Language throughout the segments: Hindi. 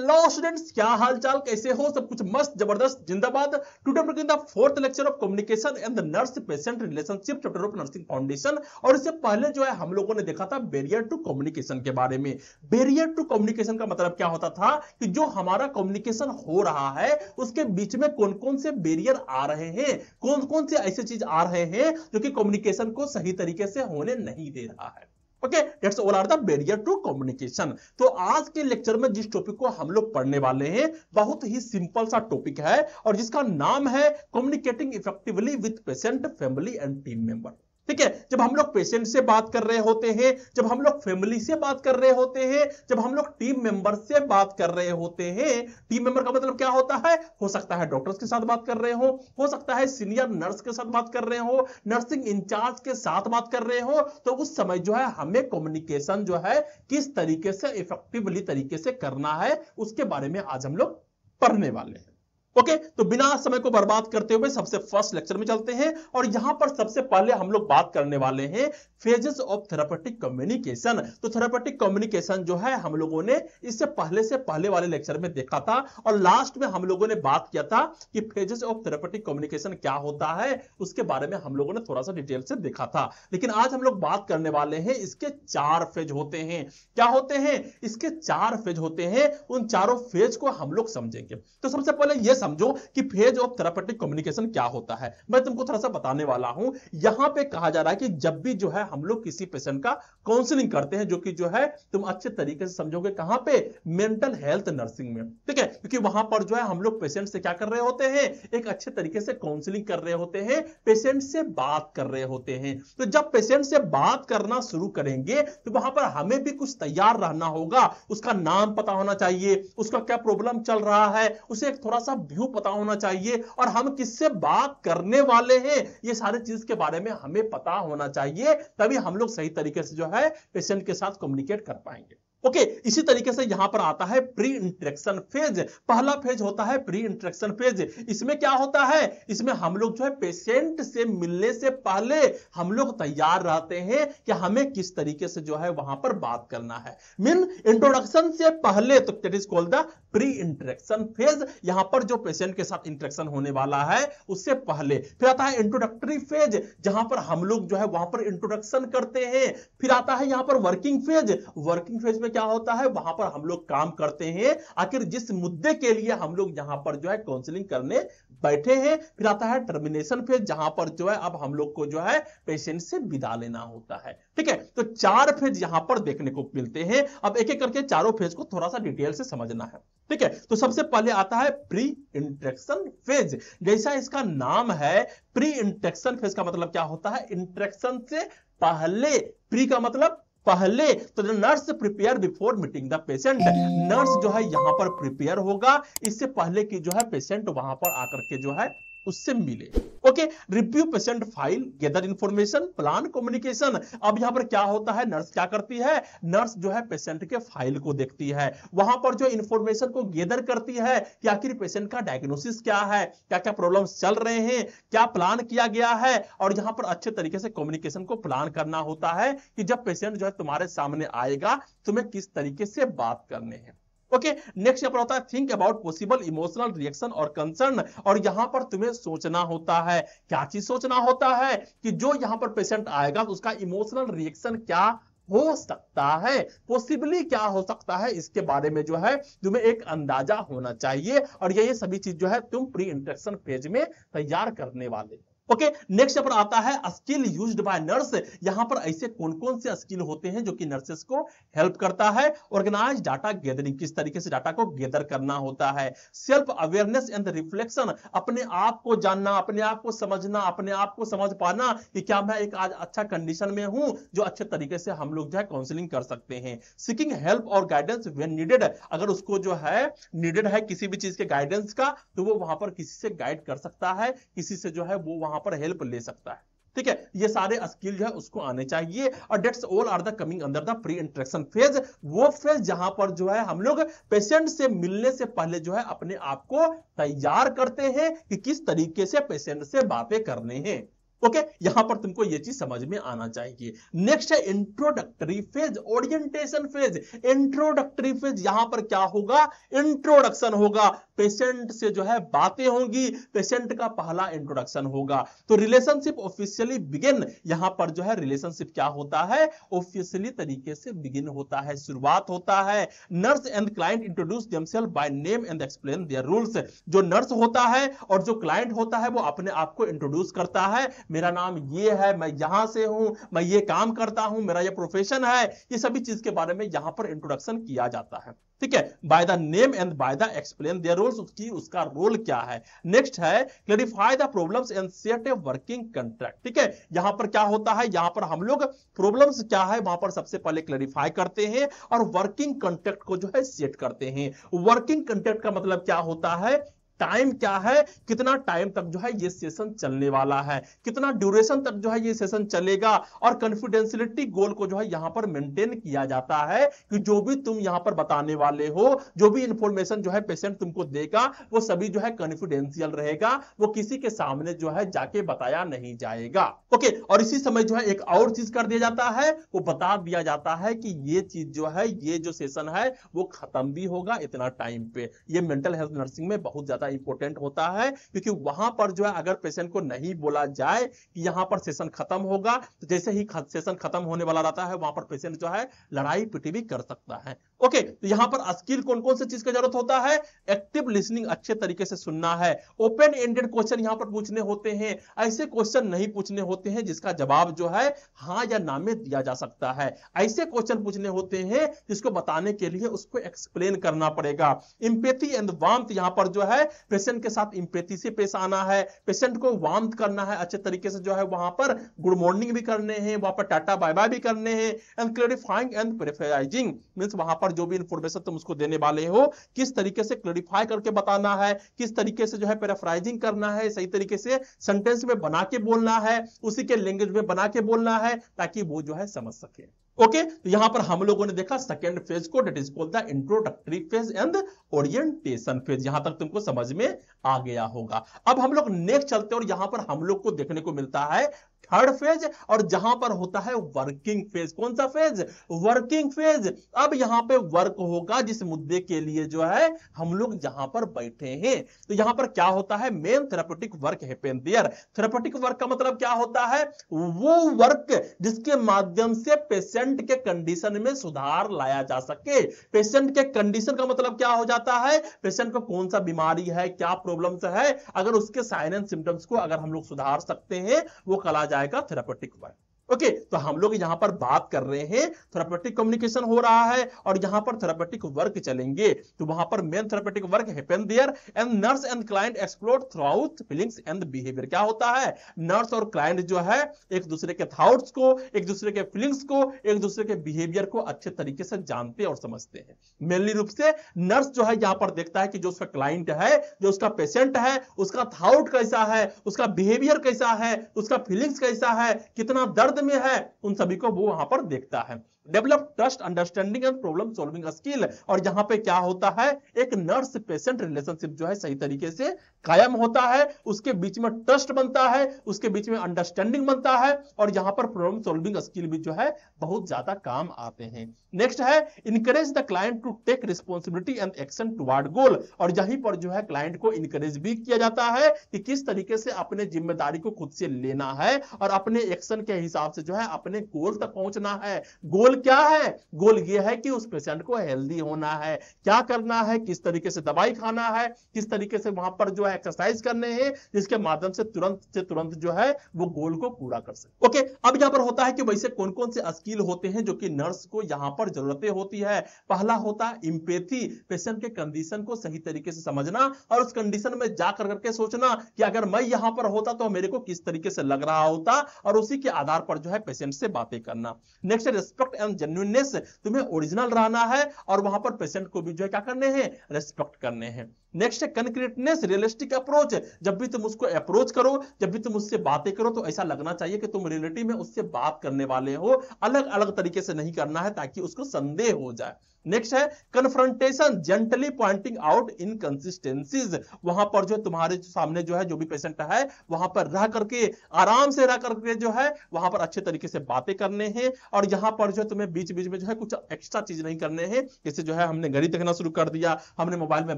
हेलो स्टूडेंट्स, क्या हाल चाल, कैसे हो? सब कुछ मस्त जबरदस्त जिंदाबाद। Today the 4th lecture of communication and the nurse patient relationship chapter of nursing foundation. और इससे पहले जो है हम लोगों ने देखा था बैरियर टू कम्युनिकेशन के बारे में। बैरियर टू कम्युनिकेशन का मतलब क्या होता था कि जो हमारा कम्युनिकेशन हो रहा है उसके बीच में कौन कौन से बैरियर आ रहे हैं, कौन कौन से ऐसे चीज आ रहे हैं जो कि कम्युनिकेशन को सही तरीके से होने नहीं दे रहा है। Okay, that's all are the barrier to communication. तो आज के लेक्चर में जिस टॉपिक को हम लोग पढ़ने वाले हैं बहुत ही सिंपल सा टॉपिक है और जिसका नाम है communicating effectively with patient, family and team member. ठीक है, जब हम लोग पेशेंट से बात कर रहे होते हैं, जब हम लोग फैमिली से बात कर रहे होते हैं, जब हम लोग टीम मेंबर से बात कर रहे होते हैं, टीम मेंबर का मतलब क्या होता है? हो सकता है डॉक्टर्स के साथ बात कर रहे हो सकता है सीनियर नर्स के साथ बात कर रहे हो, नर्सिंग इंचार्ज के साथ बात कर रहे हो, तो उस समय जो है हमें कम्युनिकेशन जो है किस तरीके से इफेक्टिवली तरीके से करना है उसके बारे में आज हम लोग पढ़ने वाले हैं। ओके, तो बिना समय को बर्बाद करते हुए सबसे फर्स्ट लेक्चर में चलते हैं और यहां पर सबसे पहले हम लोग बात करने वाले हैं फेजेस ऑफ थेरापेटिक कम्युनिकेशन। तो थेरापेटिक कम्युनिकेशन जो है हम लोगों ने इससे पहले वाले लेक्चर में देखा था और लास्ट में हम लोगों ने बात किया था कि फेजेस ऑफ थेरापेटिक कम्युनिकेशन क्या होता है, उसके बारे में हम लोगों ने थोड़ा सा डिटेल से देखा था। लेकिन आज हम लोग बात करने वाले हैं इसके 4 फेज होते हैं। क्या होते हैं? इसके 4 फेज होते हैं। उन चारों फेज को हम लोग समझेंगे। तो सबसे पहले यह समझो कि फेज ऑफ थेरापेटिक कम्युनिकेशन क्या होता है। मैं तुमको थोड़ा सा बताने वाला हूं। यहां पे कहा जा रहा है कि जब भी जो है हम लोग किसी पेशेंट का काउंसलिंग करते हैं, जो कि जो है तुम अच्छे तरीके से समझोगे कहां पे? मेंटल हेल्थ नर्सिंग में। ठीक है, क्योंकि वहां पर जो है हम लोग पेशेंट से क्या कर रहे होते हैं? एक अच्छे तरीके से काउंसलिंग कर रहे होते हैं, पेशेंट से बात कर रहे होते हैं। तो जब पेशेंट से बात करना शुरू करेंगे तो वहां पर हमें भी कुछ तैयार रहना होगा। उसका नाम पता होना चाहिए, उसका क्या प्रॉब्लम चल रहा है, उसे एक थोड़ा सा व्यू पता होना चाहिए और हम किससे बात करने वाले हैं ये सारी चीज के बारे में हमें पता होना चाहिए। तभी हम लोग सही तरीके से जो है पेशेंट के साथ कम्युनिकेट कर पाएंगे। ओके, इसी तरीके से यहां पर आता है प्री इंटरेक्शन फेज। पहला फेज होता है प्री इंटरेक्शन फेज। इसमें क्या होता है? इसमें हम लोग जो है पेशेंट से मिलने से पहले हम लोग तैयार रहते हैं कि हमें किस तरीके से जो है वहां पर बात करना है। मीन इंट्रोडक्शन से पहले, तो that is called the pre interaction phase. यहां पर जो पेशेंट के साथ इंटरेक्शन होने वाला है उससे पहले। फिर आता है इंट्रोडक्टरी फेज, जहां पर हम लोग जो है वहां पर इंट्रोडक्शन करते हैं। फिर आता है यहां पर वर्किंग फेज। वर्किंग फेज में क्या होता है? वहां पर हम लोग काम करते हैं आखिर जिस मुद्दे के लिए हम लोग यहां पर जो है काउंसलिंग करने बैठे हैं। फिर आता है टर्मिनेशन फेज, जहां पर जो है अब हम लोग को जो है पेशेंट से विदा लेना होता है। ठीक है, तो 4 फेज यहां पर देखने को मिलते हैं। अब एक एक करके चारों फेज को थोड़ा सा डिटेल से समझना है। ठीक है, तो सबसे पहले आता है प्री इंटरेक्शन फेज। जैसा इसका नाम है प्री इंटरेक्शन फेज का मतलब क्या होता है? इंटरेक्शन से पहले। प्री का मतलब पहले, तो nurse prepare before meeting the patient. Nurse जो है यहां पर प्रिपेयर होगा इससे पहले कि जो है पेशेंट वहां पर आकर के जो है उससे मिले। Okay, review patient file, gather information, plan communication. अब यहां पर क्या होता है? नर्स क्या करती है? नर्स जो है पेशेंट के फाइल को देखती है, वहां पर जो इंफॉर्मेशन को गैदर करती है कि आखिर पेशेंट का डायग्नोसिस क्या है, क्या क्या प्रॉब्लम्स चल रहे हैं, क्या प्लान किया गया है। और यहां पर अच्छे तरीके से कम्युनिकेशन को प्लान करना होता है कि जब पेशेंट जो है तुम्हारे सामने आएगा तुम्हें किस तरीके से बात करने हैं। ओके, नेक्स्ट यहाँ पर होता है think about possible emotional reaction और कंसर्न। और यहां पर तुम्हें सोचना होता है। क्या चीज सोचना होता है? कि जो यहां पर पेशेंट आएगा तो उसका इमोशनल रिएक्शन क्या हो सकता है, पॉसिबली क्या हो सकता है, इसके बारे में जो है तुम्हें एक अंदाजा होना चाहिए। और ये सभी चीज जो है तुम प्री इंटरेक्शन फेज में तैयार करने वाले। ओके, नेक्स्ट पर आता है स्किल यूज्ड बाय नर्स। यहां पर ऐसे कौन कौन से स्किल होते हैं जो कि नर्सेस को हेल्प करता है? ऑर्गेनाइज डाटा गैदरिंग, किस तरीके से डाटा को गैदर करना होता है। सेल्फ अवेयरनेस एंड रिफ्लेक्शन, अपने आप को जानना, अपने आप को समझना, अपने आप को समझ पाना कि क्या मैं एक आज अच्छा कंडीशन में हूं जो अच्छे तरीके से हम लोग जो है काउंसलिंग कर सकते हैं। सीकिंग हेल्प और गाइडेंस व्हेन नीडेड, अगर उसको जो है नीडेड है किसी भी चीज के गाइडेंस का तो वो वहां पर किसी से गाइड कर सकता है, किसी से जो है वो वहां पर हेल्प ले सकता है। ठीक है, ये सारे स्किल जो है उसको आने चाहिए। और that's all are the coming under the pre interaction phase. वो फेज जहां पर जो है हम लोग पेशेंट से मिलने से पहले जो है अपने आप को तैयार करते हैं कि किस तरीके से पेशेंट से बातें करने हैं। ओके, यहां पर तुमको ये चीज समझ में आना चाहिए। नेक्स्ट है introductory phase, orientation phase. Introductory phase यहां पर क्या होगा, इंट्रोडक्शन होगा, पेशेंट से जो है बातें होंगी, पेशेंट का पहला इंट्रोडक्शन होगा। तो रिलेशनशिप ऑफिशियली बिगिन, यहां पर जो है रिलेशनशिप क्या होता है, ऑफिशियली तरीके से बिगिन होता है, शुरुआत होता है। Nurse and client introduce themselves by name and explain their rules. जो नर्स होता है और जो क्लाइंट होता है वो अपने आप को इंट्रोड्यूस करता है, मेरा नाम ये है, मैं यहां से हूं, मैं ये काम करता हूं, मेरा ये प्रोफेशन है, ये सभी चीज के बारे में यहां पर इंट्रोडक्शन किया जाता है। ठीक है, by the name and by the explain their roles, उसका रोल क्या है। नेक्स्ट है clarify the problems and set a working contract. ठीक है, यहां पर क्या होता है, यहां पर हम लोग प्रॉब्लम्स क्या है वहां पर सबसे पहले क्लैरिफाई करते हैं और वर्किंग कॉन्ट्रैक्ट को जो है सेट करते हैं। वर्किंग कॉन्ट्रैक्ट का मतलब क्या होता है, टाइम क्या है, कितना टाइम तक जो है ये सेशन चलने वाला है, कितना ड्यूरेशन तक जो है ये सेशन चलेगा, और कॉन्फिडेंशियलिटी गोल को जो है यहां पर मेंटेन किया जाता है कि जो भी तुम यहां पर बताने वाले हो, जो भी इंफॉर्मेशन जो है पेशेंट तुमको देगा वो सभी जो है कॉन्फिडेंशियल रहेगा, वो किसी के सामने जो है जाके बताया नहीं जाएगा। ओके, और इसी समय जो है एक और चीज कर दिया जाता है, वो बता दिया जाता है कि ये चीज जो है, ये जो सेशन है वो खत्म भी होगा इतना टाइम पे। ये मेंटल हेल्थ नर्सिंग में बहुत ज्यादा इंपॉर्टेंट होता है, क्योंकि वहां पर जो है अगर पेशेंट को नहीं बोला जाए कि यहां पर सेशन खत्म होगा, तो जैसे ही सेशन खत्म होने वाला रहता है वहां पर पेशेंट जो है लड़ाई पिटी भी कर सकता है। ओके, तो यहां पर स्किल कौन कौन सी चीज की जरूरत होता है, एक्टिव लिसनिंग, अच्छे तरीके से सुनना है, ओपन एंडेड क्वेश्चन यहां पर पूछने होते हैं, ऐसे क्वेश्चन नहीं पूछने होते हैं जिसका जवाब जो है हां या ना में दिया जा सकता है, ऐसे क्वेश्चन पूछने होते हैं जिसको बताने के लिए उसको एक्सप्लेन करना पड़ेगा। इंपैथी एंड वार्मथ, यहां पर जो है पेशेंट के साथ इंपैथी से पेश आना है, पेशेंट को वार्मथ करना है, अच्छे तरीके से जो है वहां पर गुड मॉर्निंग भी करने हैं, वहां पर टाटा बाय बाय भी करने हैं। एंड क्लैरिफाइंग एंड प्रेफराइजिंग मींस वहां पर जो भी इंफॉर्मेशन तुम उसको देने वाले हो किस तरीके से क्लैरिफाई करके बताना है, किस तरीके से जो है पैराफ्राइजिंग करना है, सही तरीके से सेंटेंस में बना के बोलना है, उसी के लैंग्वेज में बना के बोलना है ताकि वो जो है समझ सके। ओके, तो यहां पर हम लोगों ने देखा सेकंड फेज को, that is called the introductory phase and orientation phase. यहां तक तुमको समझ में आ गया होगा। अब हम लोग नेक्स्ट चलते हैं और यहां पर हम लोग को देखने को मिलता है थर्ड फेज, और जहां पर होता है वर्किंग फेज। कौन सा फेज, वर्किंग फेज। अब यहां पे वर्क होगा जिस मुद्दे के लिए जो है हम लोग यहां पर बैठे हैं। तो यहां पर क्या होता है, main therapeutic work happen there. Therapeutic work का मतलब क्या होता है, वो वर्क जिसके माध्यम से पेशेंट के कंडीशन में सुधार लाया जा सके। पेशेंट के कंडीशन का मतलब क्या हो जाता है, पेशेंट को कौन सा बीमारी है, क्या प्रॉब्लम्स है, अगर उसके साइन एंड सिम्टम्स को अगर हम लोग सुधार सकते हैं वो कहा जाएगा थेरापेटिक वर्क। ओके, तो हम लोग यहां पर बात कर रहे हैं, थेरापेटिक कम्युनिकेशन हो रहा है और यहां पर थेरापेटिक वर्क चलेंगे। तो वहां पर main therapeutic work happen there and nurse and client explore throughout feelings and behaviour. क्या होता है, नर्स और क्लाइंट जो है एक दूसरे के थॉट्स को, एक दूसरे के फीलिंग्स को, एक दूसरे के बिहेवियर को अच्छे तरीके से जानते और समझते हैं। मेनली रूप से नर्स जो है यहां पर देखता है कि जो उसका क्लाइंट है, जो उसका पेशेंट है, उसका थॉट कैसा है, उसका बिहेवियर कैसा है, उसका फीलिंग्स कैसा है, कितना दर्द में है, उन सभी को वो वहां पर देखता है। Develop trust, understanding and problem solving skill. और यहां पे क्या होता है, एक नर्स पेशेंट रिलेशनशिप जो है सही तरीके से कायम होता है, उसके बीच में ट्रस्ट बनता है, उसके बीच में अंडरस्टैंडिंग बनता है, और यहां पर प्रॉब्लम सॉल्विंग स्किल भी जो है बहुत ज्यादा काम आते हैं। नेक्स्ट है encourage the client to take responsibility and action toward goal. और यहीं पर जो है क्लाइंट को इनकरेज भी किया जाता है कि किस तरीके से अपने जिम्मेदारी को खुद से लेना है और अपने एक्शन के हिसाब से जो है अपने गोल तक पहुंचना है। गोल क्या है, गोल ये है कि उस पेशेंट को हेल्दी होना है, क्या करना है, किस तरीके से दवाई खाना है, किस तरीके से वहां पर जो है एक्सरसाइज करने हैं, जिसके माध्यम से तुरंत जो है वो गोल को पूरा कर सके। ओके, अब यहां पर होता है कि वैसे कौन कौन से स्किल होते हैं जो कि नर्स को यहां पर जरूरतें होती है। पहला होता है इंपैथी, पेशेंट के कंडीशन को सही तरीके से समझना और उस कंडीशन में जाकर करके सोचना कि अगर मैं यहां पर होता तो मेरे को किस तरीके से लग रहा होता, और उसी के आधार पर जो है पेशेंट से बातें करना। नेक्स्ट है रिस्पेक्ट एंड जेन्युइननेस, तुम्हें ओरिजिनल रहना है और वहां पर पेशेंट को भी जो है क्या करने हैं, रेस्पेक्ट करने हैं। नेक्स्ट है कंक्रीटनेस, रियलिस्टिक अप्रोच, जब भी तुम उसको अप्रोच करो, जब भी तुम उससे बातें करो तो ऐसा लगना चाहिए कि तुम रियलिटी में उससे बात करने वाले हो, अलग अलग तरीके से नहीं करना है ताकि उसको संदेह हो जाए। नेक्स्ट है confrontation, gently pointing out inconsistencies, वहां पर जो तुम्हारे सामने जो है जो भी पेशेंट है वहां पर रह करके, आराम से रह करके जो है वहां पर अच्छे तरीके से बातें करने हैं, और यहां पर जो तुम्हें बीच बीच में जो है कुछ एक्स्ट्रा चीज नहीं करने हैं, जैसे जो है हमने घड़ी देखना शुरू कर दिया, हमने मोबाइल में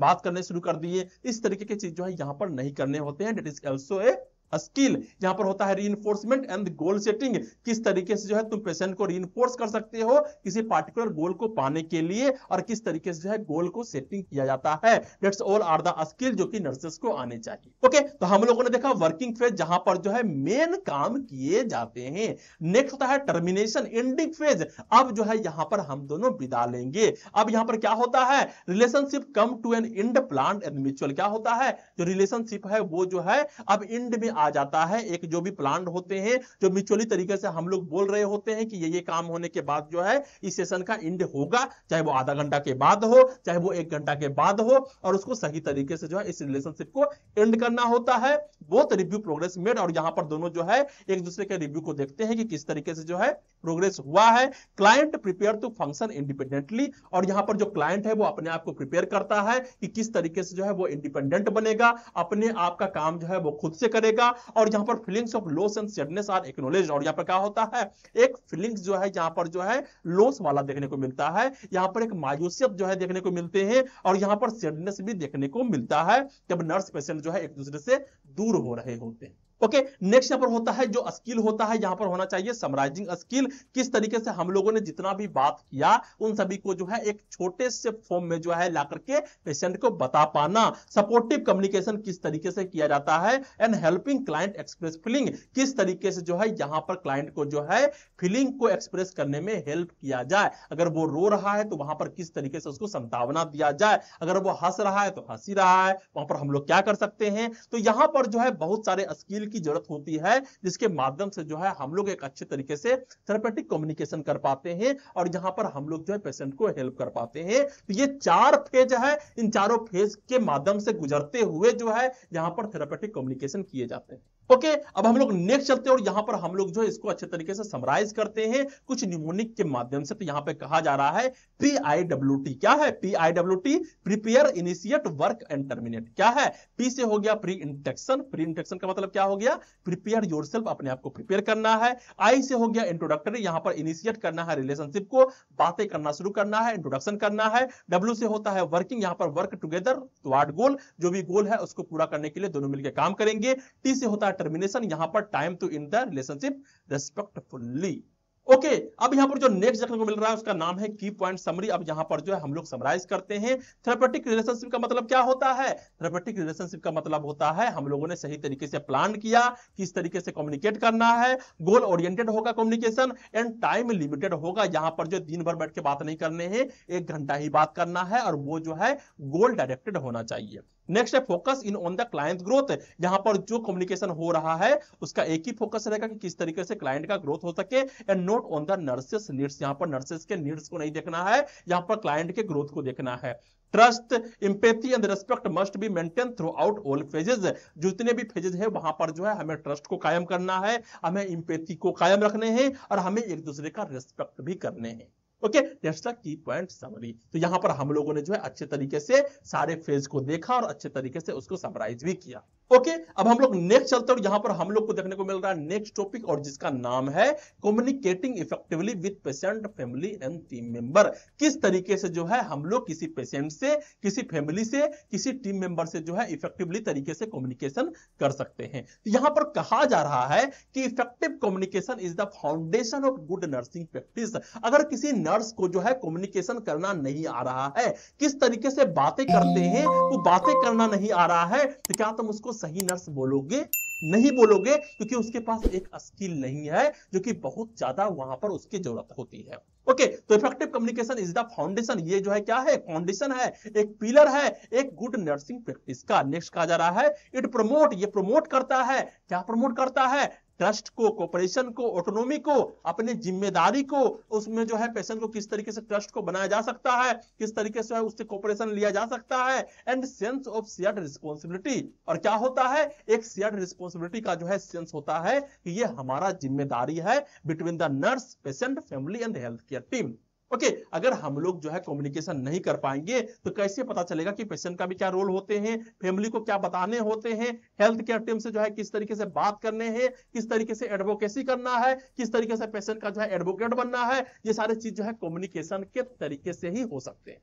बात करने शुरू कर दिए, इस तरीके की चीज जो है यहां पर नहीं करने होते हैं। That is also a skill. यहां पर होता है रीइंफोर्समेंट एंड गोल सेटिंग, किस तरीके से जो है तुम पेशेंट को रीइंफोर्स कर सकते हो किसी पार्टिकुलर गोल को पाने के लिए, और किस तरीके से जो है गोल को सेटिंग किया जाता है। That's all are the skill जो कि नर्सेस को आने चाहिए। ओके, तो हम लोगों ने देखा वर्किंग फेज जहां पर जो है मेन काम किए जाते हैं। नेक्स्ट होता है टर्मिनेशन, एंडिंग फेज। अब जो है यहां पर हम दोनों विदा लेंगे। अब यहां पर क्या होता है, relationship come to an end planned and mutual. क्या होता है, जो रिलेशनशिप है वो जो है अब एंड में आ जाता है। एक जो भी प्लान होते हैं, जो म्यूचुअली तरीके से हम लोग बोल रहे होते हैं कि ये काम होने के बाद जो है इस सेशन का एंड होगा, चाहे वो आधा घंटा के बाद हो, चाहे वो 1 घंटा के बाद हो, और उसको सही तरीके से जो है इस रिलेशनशिप को एंड करना होता है। बोथ रिव्यू प्रोग्रेस मेड, और यहां पर दोनों जो है एक दूसरे के रिव्यू को देखते हैं कि किस तरीके से जो है प्रोग्रेस हुआ है। Client prepare to function independently, और यहां पर जो क्लाइंट है वो अपने आप को प्रिपेयर करता है कि किस तरीके से जो है वो इंडिपेंडेंट बनेगा, अपने आप का काम जो है वो खुद से करेगा। और यहां पर feelings of loss and sadness are acknowledged, और यहां पर क्या होता है, एक फीलिंग्स जो है यहां पर जो है लॉस वाला देखने को मिलता है, यहां पर एक मायूसियत जो है देखने को मिलते हैं, और यहां पर सैडनेस भी देखने को मिलता है जब नर्स पेशेंट जो है एक दूसरे से दूर हो रहे होते हैं। ओके, नेक्स्ट यहां पर होता है जो स्किल होता है, यहां पर होना चाहिए समराइजिंग स्किल। किस तरीके से हम लोगों ने जितना भी बात किया उन सभी को जो है एक छोटे से फॉर्म में जो है ला करके पेशेंट को बता पाना। सपोर्टिव कम्युनिकेशन किस तरीके से किया जाता है, and helping client express feeling, किस तरीके से जो है यहां पर क्लाइंट को जो है फीलिंग को एक्सप्रेस करने में हेल्प किया जाए। अगर वो रो रहा है तो वहां पर किस तरीके से उसको सांत्वना दिया जाए, अगर वो हंस रहा है तो हंसी रहा है, वहां पर हम लोग क्या कर सकते हैं। तो यहां पर जो है बहुत सारे स्किल की जरूरत होती है जिसके माध्यम से जो है हम लोग एक अच्छे तरीके से थेरेपेटिक कम्युनिकेशन कर पाते हैं, और यहां पर हम लोग जो है पेशेंट को हेल्प कर पाते हैं। तो ये 4 फेज है, इन चारों फेज के माध्यम से गुजरते हुए जो है यहां पर थेरेपेटिक कम्युनिकेशन किए जाते हैं। ओके, अब हम लोग नेक्स्ट चलते हैं और यहां पर हम लोग जो है इसको अच्छे तरीके से समराइज करते हैं कुछ निमोनिक के माध्यम से। तो यहां पे कहा जा रहा है PIWT। क्या है PIWT? Prepare, initiate, work and terminate. क्या है? P से हो गया प्री इंटेक्शन, प्री इंटेक्शन का मतलब क्या हो गया, प्रिपेयर योरसेल्फ, अपने आप को प्रिपेयर करना है। I से हो गया इंट्रोडक्टरी, यहां पर इनिशिएट करना है रिलेशनशिप को, बातें करना शुरू करना है, इंट्रोडक्शन करना है। W से होता है वर्किंग, यहां पर वर्क टुगेदर टुवर्ड गोल, जो भी गोल है उसको पूरा करने के लिए दोनों मिलकर काम करेंगे। T से होता है टर्मिनेशन, यहां पर time to end the relationship respectfully. Okay, अब यहां पर जो नेक्स्ट देखने को मिल रहा है उसका नाम है की पॉइंट समरी। अब यहां पर जो है हम लोग समराइज करते हैं। थेरेपेटिक रिलेशनशिप का मतलब क्या होता है? थेरेपेटिक रिलेशनशिप का मतलब होता है हम लोगों ने सही तरीके से प्लान किया, किस तरीके से कम्युनिकेट करना है, गोल ओरिएंटेड होगा कम्युनिकेशन, एंड टाइम लिमिटेड होगा। यहां पर जो दिन भर बैठ के बात नहीं करने हैं, 1 घंटा ही बात करना है, और वो जो है गोल डायरेक्टेड होना चाहिए। नेक्स्ट है focus in on the client growth. यहां पर जो कम्युनिकेशन हो रहा है उसका एक ही फोकस रहेगा कि किस तरीके से क्लाइंट का ग्रोथ हो सके, and not on the nurses needs. यहां पर नर्सेस के नीड्स को नहीं देखना है, यहां पर क्लाइंट के ग्रोथ को देखना है। Trust, empathy and respect must be maintain through out all phases. जितने भी फेजेस है वहां पर जो है हमें ट्रस्ट को कायम करना है, हमें एम्पैथी को कायम रखने हैं, और हमें एक दूसरे का रिस्पेक्ट भी करने हैं। Okay, that's the key point summary. तो यहां पर हम लोगों ने जो है अच्छे तरीके से सारे फेज को देखा और अच्छे तरीके से उसको समराइज भी किया। ओके, अब हम लोग नेक्स्ट चलते हैं और यहां पर हम लोग को देखने को मिल रहा है नेक्स्ट टॉपिक, और जिसका नाम है communicating effectively with patient, family and team member. किस तरीके से जो है हम लोग किसी पेशेंट से, किसी फैमिली से, किसी टीम मेंबर से जो है इफेक्टिवली तरीके से कम्युनिकेशन कर सकते हैं। तो यहां पर कहा जा रहा है कि effective communication is the foundation of good nursing practice. अगर किसी नर्स को जो है कम्युनिकेशन करना नहीं आ रहा है, किस तरीके से बातें करते हैं वो बातें करना नहीं आ रहा है, तो क्या तुम उसको सही नर्स बोलोगे? नहीं बोलोगे, क्योंकि उसके पास एक स्किल नहीं है जो कि बहुत ज्यादा वहां पर उसकी जरूरत होती है। ओके, तो effective communication is the foundation. ये जो है क्या है? फाउंडेशन है, एक पिलर है एक गुड नर्सिंग प्रैक्टिस का। नेक्स्ट कहा जा रहा है इट प्रमोट, ये प्रमोट करता है। क्या प्रमोट करता है? ट्रस्ट को, कोऑपरेशन को, ऑटोनॉमी को, अपनी जिम्मेदारी को, उसमें जो है पेशेंट को किस तरीके से ट्रस्ट को बनाया जा सकता है, किस तरीके से उससे कोऑपरेशन लिया जा सकता है, and sense of shared responsibility. और क्या होता है, एक शेयर्ड रिस्पॉन्सिबिलिटी का जो है सेंस होता है कि ये हमारा जिम्मेदारी है between the nurse, patient, family and health care team. Okay, अगर हम लोग जो है कम्युनिकेशन नहीं कर पाएंगे तो कैसे पता चलेगा कि पेशेंट का भी क्या रोल होते हैं, फैमिली को क्या बताने होते हैं, हेल्थ केयर टीम से जो है किस तरीके से बात करने हैं, किस तरीके से एडवोकेसी करना है, किस तरीके से पेशेंट का जो है एडवोकेट बनना है, ये सारी चीज जो है कम्युनिकेशन के तरीके से ही हो सकते हैं।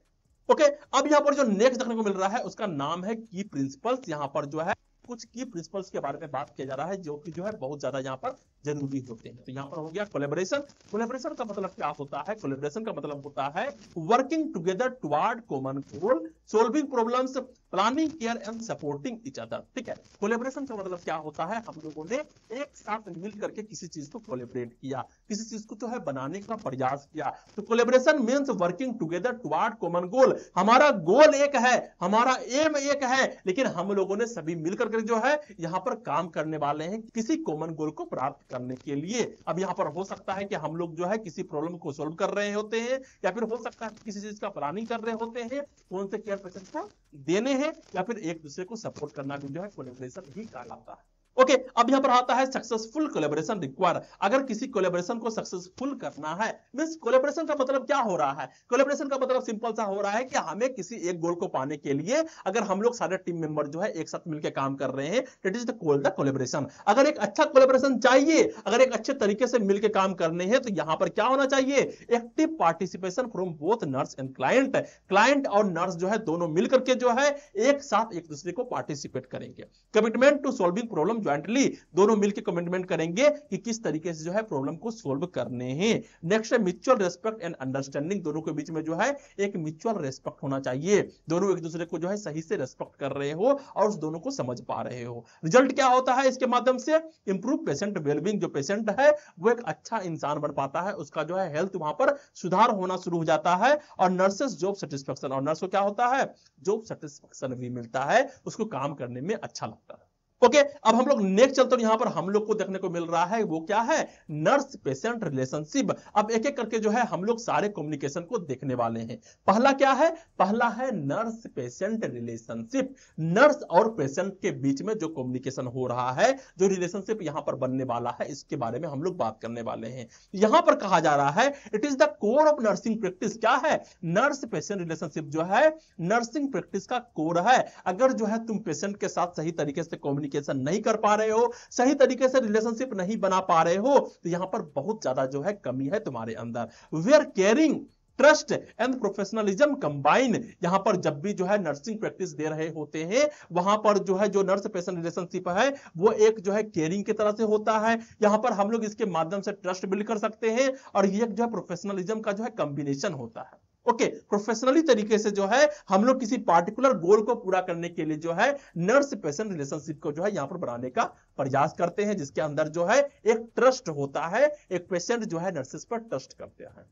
ओके, अब यहां पर जो नेक्स्ट देखने को मिल रहा है उसका नाम है की प्रिंसिपल्स। यहां पर जो है कुछ की प्रिंसिपल्स के बारे में बात किया जा रहा है जो कि जो है बहुत ज्यादा यहां पर जरूरी होते हैं। तो यहां पर हो गया कोलैबोरेशन। कोलैबोरेशन का मतलब क्या होता है, कोलैबोरेशन का मतलब होता है working together toward common goal, solving problems, planning care and supporting each other. ठीक है, कोलैबोरेशन का मतलब क्या होता है, हम लोगों ने एक साथ मिल करके किसी चीज को कोलैबोरेट किया, किसी चीज को जो है बनाने का प्रयास किया। तो collaboration means working together toward common goal. हमारा गोल एक है, हमारा एम एक है, लेकिन हम लोगों ने सभी मिलकर के जो है यहां पर काम करने वाले हैं किसी कॉमन गोल को प्राप्त करने के लिए। अब यहां पर हो सकता है कि हम लोग जो है किसी प्रॉब्लम को सॉल्व कर रहे होते हैं, या फिर हो सकता है किसी चीज का प्लानिंग कर रहे होते हैं, कौन से केयर पेशेंट को देने हैं, या फिर एक दूसरे को सपोर्ट करना भी जो है कोलैबोरेशन ही कहलाता है। ओके, अब यहां पर आता है सक्सेसफुल कोलैबोरेशन रिक्वायर। अगर किसी कोलैबोरेशन को सक्सेसफुल करना है, मींस कोलैबोरेशन का मतलब क्या हो रहा है, कोलैबोरेशन का मतलब सिंपल सा हो रहा है कि हमें किसी एक गोल को पाने के लिए अगर हम लोग सारे टीम मेंबर जो है एक साथ मिलकर काम कर रहे हैं, that is the called the collaboration. अगर एक अच्छा कोलैबोरेशन चाहिए, अगर एक अच्छे तरीके से मिलकर काम करने हैं, तो यहां पर क्या होना चाहिए, active participation from both nurse and client. Client और नर्स जो है दोनों मिलकर के जो है एक साथ एक दूसरे को पार्टिसिपेट करेंगे। Commitment to solving problem jointly, दोनों मिलकर कमिटमेंट करेंगे कि किस तरीके से जो है प्रॉब्लम को सॉल्व करने हैं। नेक्स्ट है म्यूचुअल रेस्पेक्ट एंड अंडरस्टैंडिंग, दोनों के बीच में जो है एक म्यूचुअल रेस्पेक्ट होना चाहिए, दोनों एक दूसरे को जो है सही से रेस्पेक्ट कर रहे हो और उस दोनों को समझ पा रहे हो। रिजल्ट क्या होता है इसके माध्यम से, इंप्रूव पेशेंट वेलबींग, जो पेशेंट है वो एक अच्छा इंसान बन पाता है, उसका जो है हेल्थ वहां पर सुधार होना शुरू हो जाता है। और नर्सेस जॉब सेटिस्फेक्शन, और नर्स को क्या होता है, जॉब सेटिस्फेक्शन भी मिलता है, उसको काम करने में अच्छा लगता है। ओके, अब हम लोग नेक्स्ट चलते हैं, यहां पर हम लोग को देखने को मिल रहा है वो क्या है, नर्स पेशेंट रिलेशनशिप। अब एक एक करके जो है हम लोग सारे कम्युनिकेशन को देखने वाले हैं। पहला क्या है, पहला है नर्स पेशेंट रिलेशनशिप। नर्स और पेशेंट के बीच में जो कम्युनिकेशन हो रहा है, जो रिलेशनशिप यहां पर बनने वाला है, इसके बारे में हम लोग बात करने वाले हैं। यहां पर कहा जा रहा है it is the core of nursing practice. क्या है, नर्स पेशेंट रिलेशनशिप जो है नर्सिंग प्रैक्टिस का कोर है। अगर जो है तुम पेशेंट के साथ सही तरीके से कम्युनिकेशन नहीं कर पा रहे हो, सही तरीके से रिलेशनशिप नहीं बना पा रहे हो, तो यहां पर बहुत ज्यादा जो है कमी है तुम्हारे अंदर। Where caring, trust and professionalism combine, यहां पर जब भी जो है नर्सिंग प्रैक्टिस दे रहे होते हैं, वहां पर जो है जो नर्स पेशेंट रिलेशनशिप है वो एक जो है केयरिंग की तरह से होता है। यहां पर हम लोग इसके माध्यम से ट्रस्ट बिल्ड कर सकते हैं, और ये जो है प्रोफेशनलिज्म का जो है कॉम्बिनेशन होता है। ओके, प्रोफेशनली तरीके से जो है हम लोग किसी पार्टिकुलर गोल को पूरा करने के लिए जो है नर्स पेशेंट रिलेशनशिप को जो है यहां पर बनाने का प्रयास करते हैं, जिसके अंदर जो है एक ट्रस्ट होता है, एक पेशेंट जो है नर्सेस पर ट्रस्ट करते हैं।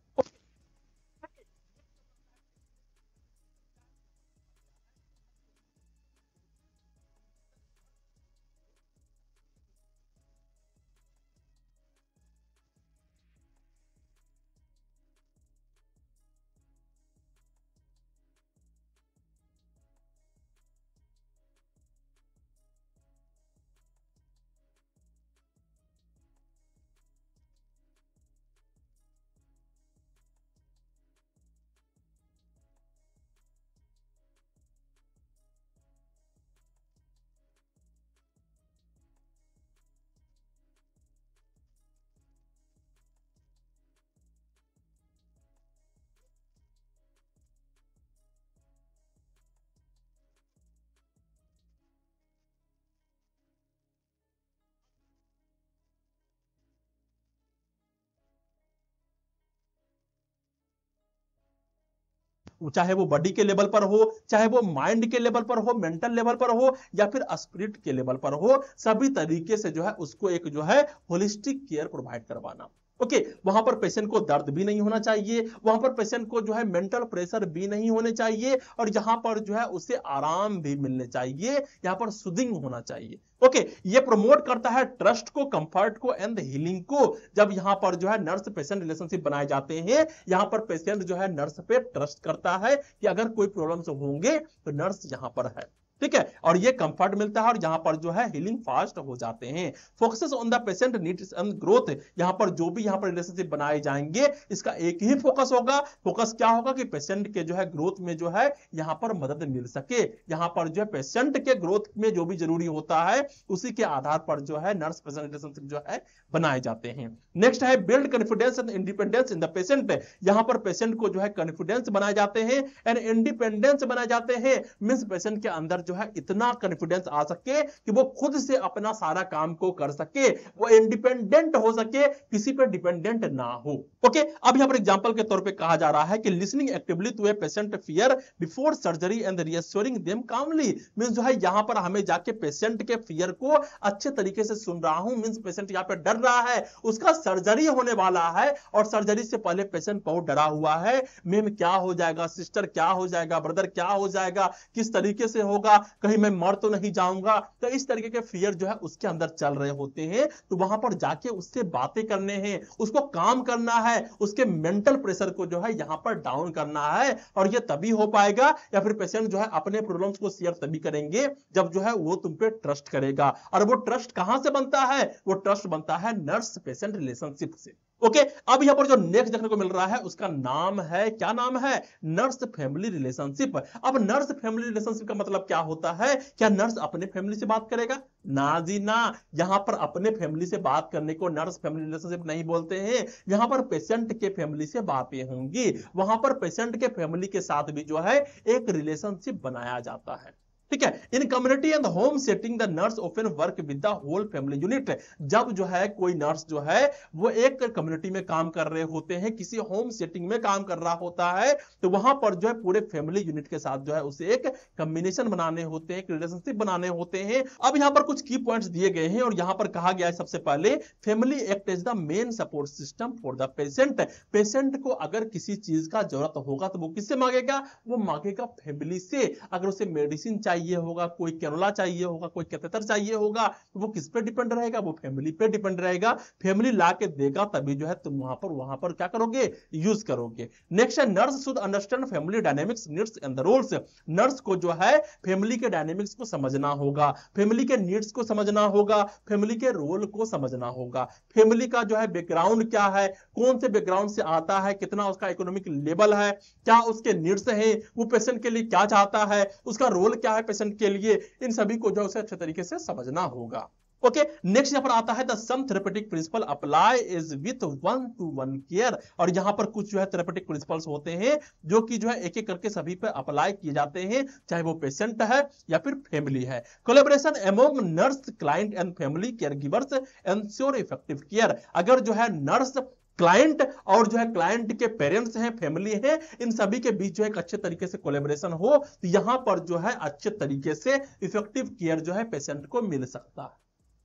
चाहे वो बॉडी के लेवल पर हो, चाहे वो माइंड के लेवल पर हो, मेंटल लेवल पर हो, या फिर स्पिरिट के लेवल पर हो, सभी तरीके से जो है उसको एक जो है होलिस्टिक केयर प्रोवाइड करवाना। ओके वहां पर पेशेंट को दर्द भी नहीं होना चाहिए, वहां पर पेशेंट को जो है मेंटल प्रेशर भी नहीं होने चाहिए, और यहां पर जो है उसे आराम भी मिलने चाहिए, यहां पर सुदिंग होना चाहिए। ओके ये प्रमोट करता है ट्रस्ट को, कंफर्ट को एंड हीलिंग को। जब यहां पर जो है नर्स पेशेंट रिलेशनशिप बनाए जाते हैं, यहां पर पेशेंट जो है नर्स पे ट्रस्ट करता है कि अगर कोई प्रॉब्लम्स होंगे तो नर्स यहां पर है, ठीक है, और ये कंफर्ट मिलता है, और यहां पर जो है हीलिंग फास्ट हो जाते हैं। Focuses on the patient needs and growth, यहां पर जो भी यहां पर रिलेशनशिप बनाए जाएंगे इसका एक ही फोकस होगा। फोकस क्या होगा कि पेशेंट के जो है ग्रोथ में जो है यहां पर मदद मिल सके, यहां पर जो है पेशेंट के ग्रोथ में जो भी जरूरी होता है उसी के आधार पर जो है नर्स पेशेंट रिलेशनशिप जो है बनाए जाते हैं। नेक्स्ट है build confidence and independence in the patient, यहां पर पेशेंट को जो है कॉन्फिडेंस बनाए जाते हैं एंड इंडिपेंडेंस बनाए जाते हैं। मींस पेशेंट के अंदर जो है इतना कॉन्फिडेंस आ सके कि वो खुद से अपना सारा काम को कर सके, वो इंडिपेंडेंट हो सके, किसी पे डिपेंडेंट ना हो। ओके अब यहां पर एग्जांपल के तौर पे कहा जा रहा है कि listening actively to a patient fear before surgery and reassuring them calmly, means जो है यहां पर हमें जाके पेशेंट के फियर को अच्छे तरीके से सुन रहा हूं, मींस पेशेंट यहां पे डर रहा है, उसका सर्जरी होने वाला है और सर्जरी से पहले पेशेंट बहुत डरा हुआ है, मैम क्या हो जाएगा, सिस्टर क्या हो जाएगा, ब्रदर क्या हो जाएगा, किस तरीके से होगा, कहीं मैं मर तो नहीं जाऊंगा। तो इस तरीके के फियर जो है उसके अंदर चल रहे होते हैं, तो वहां पर जाके उससे बातें करने हैं, उसको काम करना है, उसके मेंटल प्रेशर को जो है यहां पर डाउन करना है, और ये तभी हो पाएगा या फिर पेशेंट जो है अपने प्रॉब्लम्स को शेयर तभी करेंगे जब जो है वो तुम पे ट्रस्ट करेगा। और वो ट्रस्ट कहां से बनता है, वो ट्रस्ट बनता है नर्स पेशेंट रिलेशनशिप से। ओके अब यहां पर जो नेक्स्ट देखने को मिल रहा है उसका नाम है, क्या नाम है, नर्स फैमिली रिलेशनशिप। अब नर्स फैमिली रिलेशनशिप का मतलब क्या होता है, क्या नर्स अपने फैमिली से बात करेगा, ना जी ना, यहां पर अपने फैमिली से बात करने को नर्स फैमिली रिलेशनशिप नहीं बोलते हैं, यहां पर पेशेंट के फैमिली से बातें होंगी, वहां पर पेशेंट के फैमिली के साथ भी जो है एक रिलेशनशिप बनाया जाता है, ठीक है। In community and home setting the nurse often work with the whole family unit, जब जो है कोई नर्स जो है वो एक कम्युनिटी में काम कर रहे होते हैं, किसी होम सेटिंग में काम कर रहा होता है, तो वहां पर जो है पूरे फैमिली यूनिट के साथ जो है उसे एक कॉम्बिनेशन बनाने होते हैं, एक रिलेशनशिप बनाने होते हैं। अब यहां पर कुछ की पॉइंट्स दिए गए हैं और यहां पर कहा गया है सबसे पहले family act as the main support system for the patient, patient को अगर किसी चीज का जरूरत होगा तो वो किससे मांगेगा, वो मांगेगा फैमिली से। अगर उसे मेडिसिन चाहिए होगा, कोई कैनुला चाहिए होगा, कोई कैथेटर चाहिए होगा, तो वो किस पे डिपेंड रहेगा, वो फैमिली पे डिपेंड रहेगा, फैमिली ला के देगा तभी जो है तुम वहां पर क्या करोगे, यूज करोगे। नेक्स्ट है nurse should understand family dynamics needs and the roles, nurse को जो है फैमिली के डायनेमिक्स को समझना होगा, फैमिली के नीड्स को समझना होगा, फैमिली के रोल को समझना होगा, फैमिली का जो है बैकग्राउंड क्या है, कौन से बैकग्राउंड से आता है, कितना उसका इकोनॉमिक लेवल है, क्या उसके नीड्स हैं, वो पेशेंट के लिए क्या चाहता है, उसका रोल क्या है पेशेंट के लिए, इन सभी को जो उसे अच्छे तरीके से समझना होगा। ओके नेक्स्ट यहां पर आता है the some therapeutic principle apply is with 1-to-1 care, और यहां पर कुछ जो है थेरेपेटिक प्रिंसिपल्स होते हैं जो कि जो है एक एक करके सभी पे अप्लाई किए जाते हैं, चाहे वो पेशेंट है या फिर फैमिली है। Collaboration among nurse client and family caregivers ensure effective care, अगर जो है नर्स क्लाइंट और जो है क्लाइंट के पेरेंट्स हैं, फैमिली है, इन सभी के बीच जो है एक अच्छे तरीके से कोलैबोरेशन हो तो यहां पर जो है अच्छे तरीके से इफेक्टिव केयर जो है पेशेंट को मिल सकता है,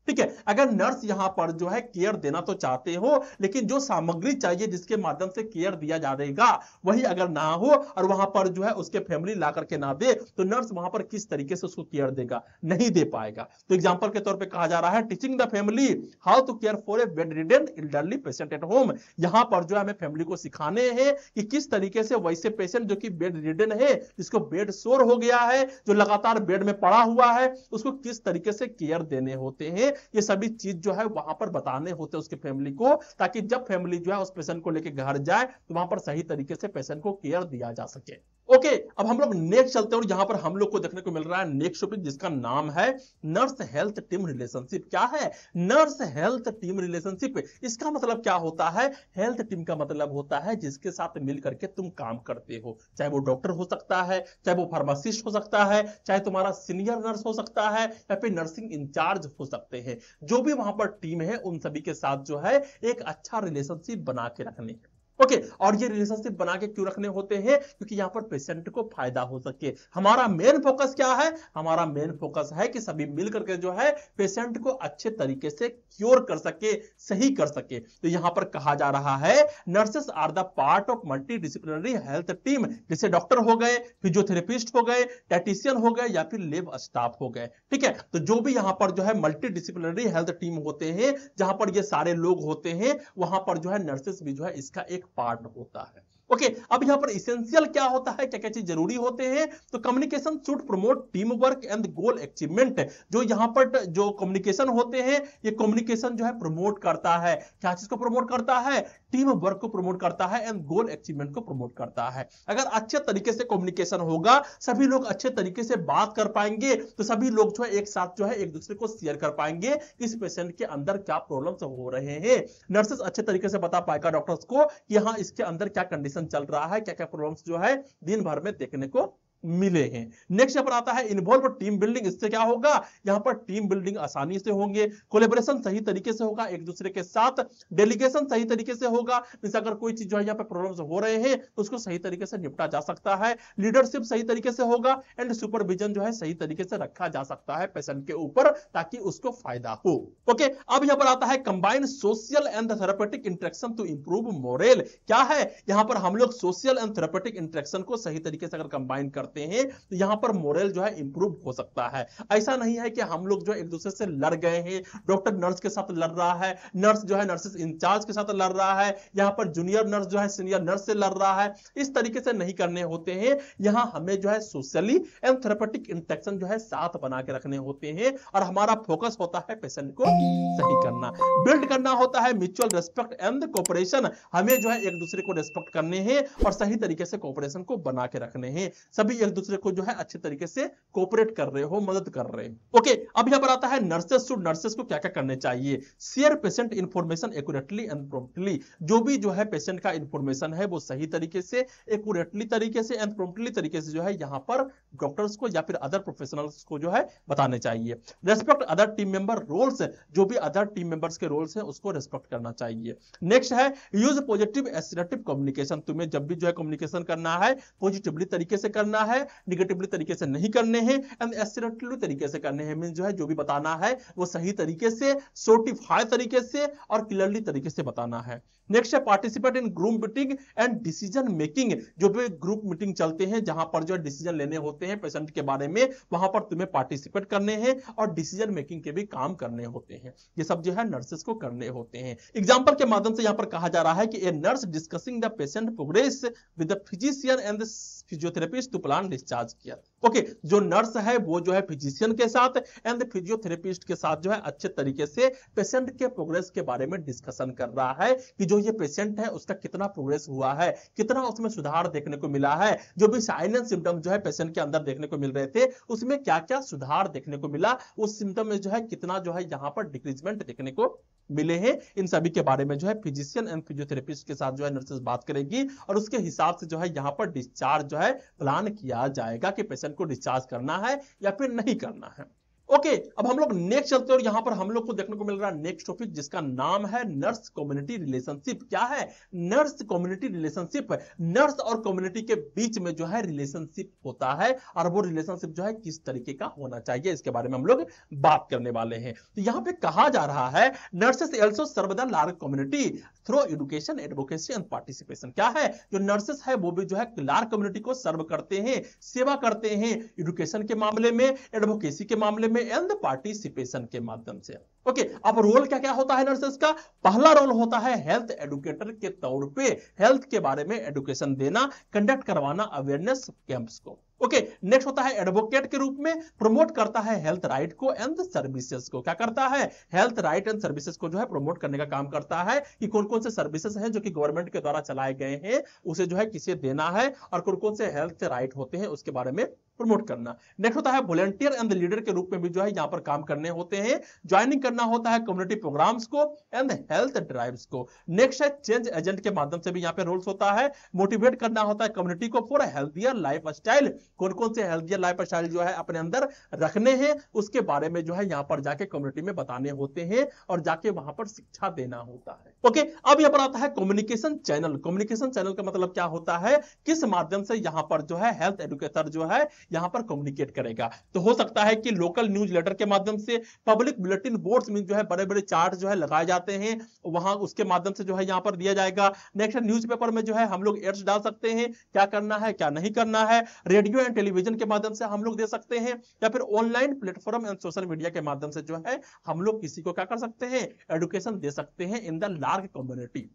ठीक है। अगर नर्स यहां पर जो है केयर देना तो चाहते हो, लेकिन जो सामग्री चाहिए जिसके माध्यम से केयर दिया जाएगा वही अगर ना हो और वहां पर जो है उसके फैमिली ला करके ना दे, तो नर्स वहां पर किस तरीके से उसको केयर देगा, नहीं दे पाएगा। तो एग्जांपल के तौर पे कहा जा रहा है teaching the family how to care for a bedridden elderly patient at home, यहां पर जो है हमें फैमिली को सिखाने हैं कि किस तरीके से वैसे पेशेंट जो कि बेड रिडन है, जिसको बेड सोर हो गया है, जो लगातार बेड में पड़ा हुआ है, उसको किस तरीके से केयर देने होते हैं, ये सभी चीज जो है वहां पर बताने होते हैं उसके फैमिली को, ताकि जब फैमिली जो है उस पेशेंट को लेके घर जाए तो वहां पर सही तरीके से पेशेंट को केयर दिया जा सके। ओके अब हम लोग नेक्स्ट चलते हैं और यहां पर हम लोग को देखने को मिल रहा है नेक्स्ट टॉपिक जिसका नाम है नर्स हेल्थ टीम रिलेशनशिप। क्या है नर्स हेल्थ टीम रिलेशनशिप, इसका मतलब क्या होता है, हेल्थ टीम का मतलब होता है जिसके साथ मिल करके तुम काम करते हो, चाहे वो डॉक्टर हो सकता है, चाहे वो फार्मासिस्ट हो सकता है, चाहे तुम्हारा सीनियर नर्स हो सकता है या फिर नर्सिंग इंचार्ज हो सकते हैं, जो भी वहां पर टीम है उन सभी के साथ जो है एक अच्छा रिलेशनशिप बना के रखने। ओके और ये रिलेशनशिप बना के क्यों रखने होते हैं? क्योंकि यहां पर पेशेंट को फायदा हो सके। हमारा मेन फोकस क्या है? हमारा मेन फोकस है कि सभी मिलकर के जो है पेशेंट को अच्छे तरीके से क्योर कर सके, सही कर सके। तो यहां पर कहा जा रहा है nurses are the part of multidisciplinary health team, जैसे डॉक्टर हो गए, फिजियोथेरेपिस्ट हो गए, डाइटिशियन हो गए या फिर लैब स्टाफ हो गए। ठीक है, तो जो भी यहां पर जो है मल्टी डिसिप्लिनरी हेल्थ टीम होते हैं, जहां पर ये सारे लोग होते हैं, वहां पर जो है नर्सेस भी जो है इसका एक पार्ट होता है। ओके अब यहां पर इसेंशियल क्या होता है, क्या क्या चीज जरूरी होते हैं? तो communication should promote team work and goal achievement. जो यहां पर जो कम्युनिकेशन होते हैं, ये कम्युनिकेशन जो है प्रमोट करता है, क्या चीज को प्रमोट करता है? टीम वर्क को प्रमोट करता है एंड गोल अचीवमेंट को प्रमोट करता है। अगर अच्छे तरीके से कम्युनिकेशन होगा, सभी लोग अच्छे तरीके से बात कर पाएंगे, तो सभी लोग जो है एक साथ जो है एक दूसरे को शेयर कर पाएंगे इस पेशेंट के अंदर क्या प्रॉब्लम्स हो रहे हैं। नर्सेस अच्छे तरीके से बता पाएगा डॉक्टर्स को कि हाँ इसके अंदर क्या कंडीशन चल रहा है, क्या क्या प्रॉब्लम्स जो है दिन भर में देखने को मिले हैं। नेक्स्ट पर आता है इन्वॉल्व टीम बिल्डिंग। इससे क्या होगा? यहां पर टीम बिल्डिंग आसानी से होंगे, कोलैबोरेशन सही तरीके से होगा एक दूसरे के साथ, डेलीगेशन सही तरीके से होगा, जैसे अगर कोई चीज जो है यहां पर प्रॉब्लम्स हो रहे हैं तो उसको सही तरीके से निपटा जा सकता है, लीडरशिप सही तरीके से होगा एंड सुपरविजन जो है सही तरीके से रखा जा सकता है पेशेंट के ऊपर ताकि उसको फायदा हो। ओके अब यहां पर आता है combine social and therapeutic interaction to improve moral. क्या है? यहां पर हम लोग सोशल एंड थेरेपेटिक इंटरेक्शन को सही तरीके से अगर कंबाइन करते हैं तो यहां पर मोरल जो है इंप्रूव हो सकता है। ऐसा नहीं है कि हम लोग जो एक दूसरे से लड़ गए हैं, डॉक्टर नर्स के साथ लड़ रहा है, नर्स जो है नर्सेस इंचार्ज के साथ लड़ रहा है, यहां पर जूनियर नर्स जो है सीनियर नर्स से लड़ रहा है, इस तरीके से नहीं करने होते हैं। यहां हमें जो है सोशली एंड थेरेपेटिक इंटरेक्शन जो है साथ बना के रखने होते हैं और हमारा फोकस होता है पेशेंट को सही करना, बिल्ड करना होता है म्यूचुअल रेस्पेक्ट एंड कोऑपरेशन। हमें जो है एक दूसरे को रेस्पेक्ट करने हैं और सही तरीके से कोऑपरेशन को बना के रखने हैं, सभी एक दूसरे को जो है अच्छे तरीके से कोऑपरेट कर रहे हो, मदद कर रहे हैं। ओके अब यहां पर आता है नर्सेस को क्या क्या करने चाहिए? Share patient information accurately and promptly. जो भी जो है पेशेंट का इंफॉर्मेशन है वो सही तरीके से, एक्यूरेटली तरीके से एंड प्रॉम्प्टली तरीके से जो है यहां पर डॉक्टर्स को या फिर अदर प्रोफेशनल्स को जो है बताने चाहिए। Respect other team member roles, जो भी अदर टीम मेंबर्स के रोल्स हैं उसको रेस्पेक्ट करना चाहिए। नेक्स्ट है यूज पॉजिटिव एसर्टिव कम्युनिकेशन। तुम्हें जब भी जो है कम्युनिकेशन करना है पॉजिटिवली तरीके से करना है, निगेटिवली तरीके से नहीं करने हैं एंड एसर्टिवली तरीके से करने हैं। मींस जो है जो भी बताना है वो सही तरीके से, सोर्टिफाई तरीके से और क्लियरली तरीके से बताना है। नेक्स्ट है participate in group meeting and decision making. जो भी ग्रुप मीटिंग चलते हैं जहां पर जो डिसीजन लेने होते हैं पेशेंट के बारे में, वहां पर तुम्हें पार्टिसिपेट करने हैं और डिसीजन मेकिंग के भी काम करने होते हैं। ये सब जो है नर्सेस को करने होते हैं। एग्जांपल के माध्यम से यहां पर कहा जा रहा है कि a nurse discussing the patient progress with the physician and the physiotherapist to plan discharge किया। ओके जो नर्स है वो जो है फिजिशियन के साथ एंड फिजियोथेरेपिस्ट के साथ जो है अच्छे तरीके से पेशेंट के प्रोग्रेस के बारे में डिस्कशन कर रहा है कि जो ये पेशेंट है उसका कितना प्रोग्रेस हुआ है, कितना उसमें सुधार देखने को मिला है, जो भी साइन एंड सिम्टम जो है पेशेंट के अंदर देखने को मिल रहे थे उसमें क्या क्या सुधार देखने को मिला, उस सिम्टम में जो है कितना जो है यहां पर डिक्रीजमेंट देखने को मिले हैं। इन सभी के बारे में जो है फिजिशियन एंड फिजियोथेरेपिस्ट के साथ जो है नर्सेस बात करेगी और उसके हिसाब से जो है यहां पर डिस्चार्ज जो है प्लान किया जाएगा कि पेशेंट को डिस्चार्ज करना है या फिर नहीं करना है। ओके अब हम लोग नेक्स्ट चलते हैं और यहां पर हम लोग को देखने को मिल रहा है नेक्स्ट टॉपिक जिसका नाम है नर्स कम्युनिटी रिलेशनशिप। क्या है? Nurse community relationship. नर्स और कम्युनिटी के बीच में जो है रिलेशनशिप होता है और वो रिलेशनशिप जो है किस तरीके का होना चाहिए इसके बारे में हम लोग बात करने वाले हैं। तो यहां पे कहा जा रहा है nurses also serve the large community through education, advocacy and participation. क्या है? जो नर्सेस है वो भी जो है लार्ज कम्युनिटी को सर्व करते हैं, सेवा करते हैं, एजुकेशन के मामले में, एडवोकेसी के मामले में एंड पार्टिसिपेशन के माध्यम से। ओके अब रोल क्या क्या होता है नर्सेस का? पहला रोल होता है हेल्थ एडुकेटर के तौर पे हेल्थ के बारे में एडुकेशन देना, कंडक्ट करवाना अवेयरनेस कैंप्स को। ओके नेक्स्ट होता है एडवोकेट के रूप में, प्रमोट करता है हेल्थ राइट को एंड सर्विसेज को। क्या करता है? हेल्थ राइट एंड सर्विसेज को जो है प्रमोट करने का काम करता है कि कौन कौन से सर्विसेज हैं जो कि गवर्नमेंट के द्वारा चलाए गए हैं उसे जो है किसे देना है और कौन कौन से हेल्थ राइट होते हैं उसके बारे में प्रमोट करना। नेक्स्ट होता है वॉलंटियर एंड लीडर के रूप में भी जो है यहां पर काम करने होते हैं, ज्वाइनिंग करना होता है कम्युनिटी प्रोग्राम्स को एंड हेल्थ ड्राइव्स को। नेक्स्ट है चेंज एजेंट के माध्यम से भी यहां पे रोल्स होता है, मोटिवेट करना होता है कम्युनिटी को फॉर हेल्थियर लाइफ स्टाइल कौन कौन से हेल्थियर लाइफ स्टाइल जो है अपने अंदर रखने हैं, उसके बारे में जो है यहां पर जाके कम्युनिटी में बताने होते हैं और जाके वहां पर शिक्षा देना होता है। ओके, अब यहां पर आता है कम्युनिकेशन चैनल। कम्युनिकेशन चैनल का मतलब क्या होता है, किस माध्यम से यहां पर जो है हेल्थ एडुकेटर जो है यहां पर कम्युनिकेट करेगा। तो हो सकता है कि लोकल न्यूज लेटर के माध्यम से, पब्लिक बुलेटिन बोर्ड्स में जो है बड़े बड़े चार्ट जो है लगाए जाते हैं, वहां उसके माध्यम से जो है यहां पर दिया जाएगा। नेक्स्ट न्यूज़पेपर में जो है हम लोग एड्स डाल सकते हैं, क्या करना है क्या नहीं करना है। रेडियो एंड टेलीविजन के माध्यम से हम लोग दे सकते हैं, या फिर online platform and social media के माध्यम से जो है हम लोग किसी को क्या कर सकते हैं, एजुकेशन दे सकते हैं in the large community.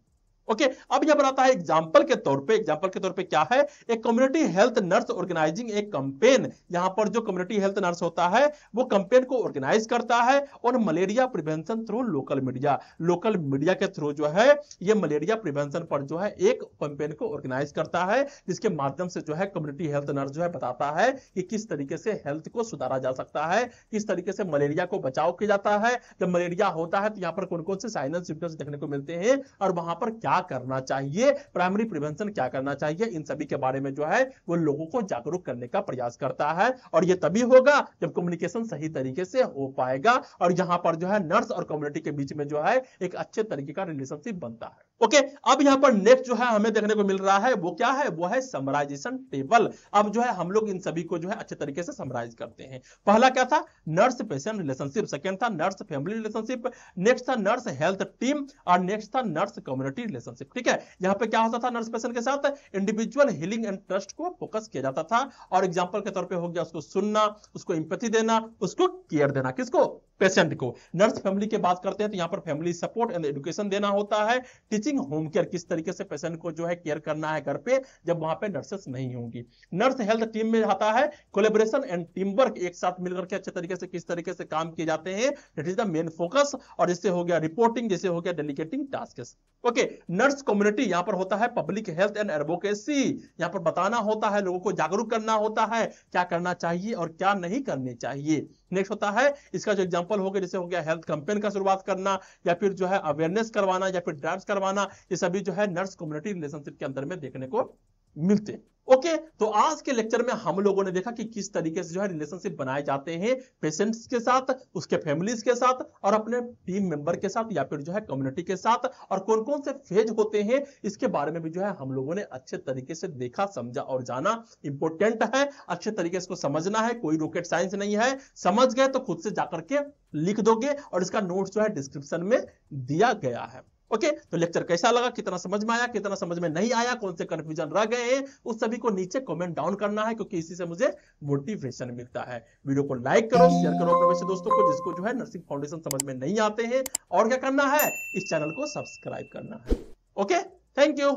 Okay, अब यहां पर आता है एग्जांपल के तौर पे क्या है, एक कम्युनिटी हेल्थ नर्स ऑर्गेनाइजिंग एक कैंपेन। यहां पर जो कम्युनिटी हेल्थ नर्स होता है वो कैंपेन को ऑर्गेनाइज करता है और malaria prevention through local media के थ्रू जो है ये मलेरिया प्रिवेंशन पर जो है एक कैंपेन को ऑर्गेनाइज करता है, जिसके माध्यम से जो है कम्युनिटी हेल्थ नर्स जो है बताता है कि किस तरीके से हेल्थ को सुधारा जा सकता है, किस तरीके से मलेरिया को बचाव किया जाता है। जब मलेरिया होता है तो यहाँ पर कौन कौन से साइन एंड सिम्टम्स देखने को मिलते हैं और वहां पर क्या करना चाहिए, प्राइमरी प्रिवेंशन क्या करना चाहिए, इन सभी के बारे में जो है वो लोगों को जागरूक करने का प्रयास करता है। और ये तभी होगा जब कम्युनिकेशन सही तरीके से हो पाएगा और यहां पर जो है नर्स और कम्युनिटी के बीच में जो है एक अच्छे तरीके का रिलेशनशिप बनता है। ओके, अब यहां पर नेक्स्ट जो है हमें देखने को मिल रहा है वो क्या है, वो है समराइजेशन टेबल। अब जो है हम लोग इन सभी को जो है अच्छे तरीके से समराइज करते हैं। पहला क्या था, नर्स पेशेंट रिलेशनशिप, सेकंड था नर्स फैमिली रिलेशनशिप, नेक्स्ट था नर्स हेल्थ टीम और नेक्स्ट था नर्स कम्युनिटी रिलेशनशिप। ठीक है, यहां पे क्या होता था, नर्स पेशेंट के साथ इंडिविजुअल हीलिंग एंड ट्रस्ट को फोकस किया जाता था। और एग्जांपल के तौर पे हो गया उसको सुनना, उसको एम्पैथी देना, उसको केयर देना, किसको, पेशेंट को। नर्स फैमिली की बात करते हैं तो यहां पर फैमिली सपोर्ट एंड एजुकेशन देना होता है। टीचिंग होम केयर, किस तरीके से पेशेंट को जो है केयर करना है घर पे जब वहां पे नर्सेस नहीं होंगी। नर्स हेल्थ टीम में आता है कोलैबोरेशन एंड टीम वर्क, एक साथ मिलकर के अच्छे तरीके से किस तरीके से काम किए जाते हैं, that is the main focus. और जैसे हो गया रिपोर्टिंग, जैसे हो गया delegating task. Okay, nurse community यहां पर होता है पब्लिक हेल्थ एंड एडवोकेसी, यहां पर बताना होता है, लोगों को जागरूक करना होता है क्या करना चाहिए और क्या नहीं करनी चाहिए। नेक्स्ट होता है इसका जो एग्जांपल हो गया, जैसे हो गया हेल्थ कैंपेन का शुरुआत करना या फिर जो है अवेयरनेस करवाना या फिर ड्राइव्स करवाना, ये सभी जो है नर्स कम्युनिटी रिलेशनशिप के अंदर में देखने को मिलते हैं। ओके, तो आज के लेक्चर में हम लोगों ने देखा कि किस तरीके से जो है रिलेशनशिप बनाए जाते हैं पेशेंट्स के साथ, उसके फैमिलीज के साथ और अपने टीम मेंबर के साथ या फिर जो है कम्युनिटी के साथ, और कौन कौन से फेज होते हैं इसके बारे में भी जो है हम लोगों ने अच्छे तरीके से देखा, समझा और जाना। इंपॉर्टेंट है अच्छे तरीके से इसको समझना है, कोई रॉकेट साइंस नहीं है। समझ गए तो खुद से जाकर के लिख दोगे और इसका नोट्स जो है डिस्क्रिप्शन में दिया गया है। ओके, तो लेक्चर कैसा लगा, कितना समझ में आया, कितना समझ में नहीं आया, कौन से कंफ्यूजन रह गए हैं, उस सभी को नीचे कमेंट डाउन करना है, क्योंकि इसी से मुझे मोटिवेशन मिलता है। वीडियो को लाइक करो, शेयर करो अपने वैसे दोस्तों को जिसको जो है नर्सिंग फाउंडेशन समझ में नहीं आते हैं, और क्या करना है, इस चैनल को सब्सक्राइब करना है। Okay, thank you.